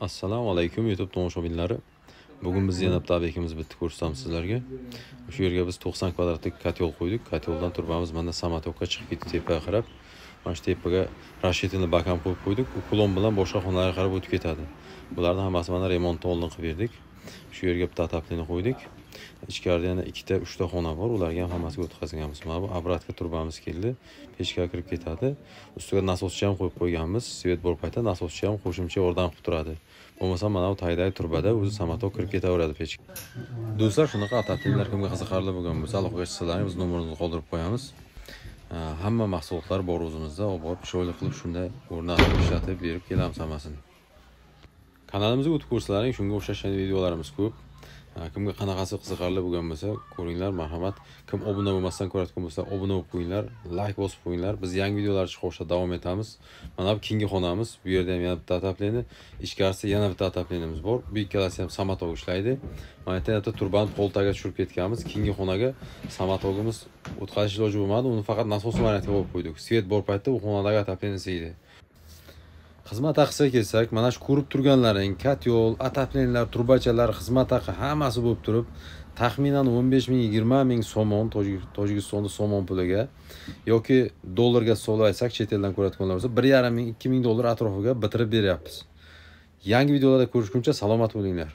Assalomu alaykum YouTube tomoshabinlari. Bugun biz yana bitta obyektimiz bitdi ko'rsatamiz sizlarga. Shu yerga biz 90 kvadratlik kotel qo'ydik. Koteldan turbamiz mana samatokka chiqib ketdi tepaga qarab. Mana shu tepaga rashetini bakam qo'yib qo'ydik. U kulon bilan boshqa xonalarga qarab o'tib ketadi. Bularni hammasi mana remontni oldin qilib berdik. Shu yerga bitta ataplini qo'ydik. Ichkarida yana 2-3 ta xona bor. Ularga ham hammasiga o'tkazganmiz. Mana bu obratga turbamiz keldi. Pechkaga kirib ketadi. Ustiga nasoschi ham qo'yib qo'yganmiz. Svet bor paytda nasoschi ham qo'shimcha yordam qilib turadi. Bo'lmasa mana bu taydagi turbada o'zi samotok kirib ketaveradi pechka. Do'stlar, shunaqa ataplinglar kimga qiziqarli bo'lgan bo'lsa, aloqaga chiqsalaring biz nomerimizni qoldirib qo'yamiz. Hamma mahsulotlar bor o'zimizda, olib borib chiroyli qilib shunday o'rnatib ishlatib berib kelamiz hammasini. Kanalimizga o'tib ko'rsalaring, shunga o'xshash videolarimiz ko'p. Kimga qanaqasi qiziqarli bo'lgan bo'lsa, ko'ringlar, marhamat. Kim obuna bo'lmasdan ko'rayotgan bo'lsa, obuna bo'lib qo'yinglar, like bosib qo'yinglar. Biz yangi videolar chiqishda davom etamiz. Mana bu keyingi xonamiz. Bu yerda ham yana bitta atapleni, ichkarisida yana bitta ataplenimiz bor. Bu ikkalasi ham samotok ishlaydi. Mana bu yerda turbani poltaga tushirib ketganmiz. Keyingi xonaga samotogimiz o'tkazish iloji bo'lmadi, uni faqat nasos variantiga qo'yib qo'ydik. Svet bor paytda u xonadagi atapleni siydi. Xizmat haqisiga kelsak, mana shu ko'rib turganlaring, kotel, ataplenlar, turbachalar, xizmat haqi hammasi bo'lib turib, taxminan 15 ming, 20 ming somon, Tojikistonda somon puliga yoki dollarga hisoblab aytsak, chet eldan ko'rayotganlar bo'lsa, 1,5 ming, 2 ming dollar atrofiga bitirib beryapmiz. Yangi videolarda ko'rishguncha salomat bo'linglar.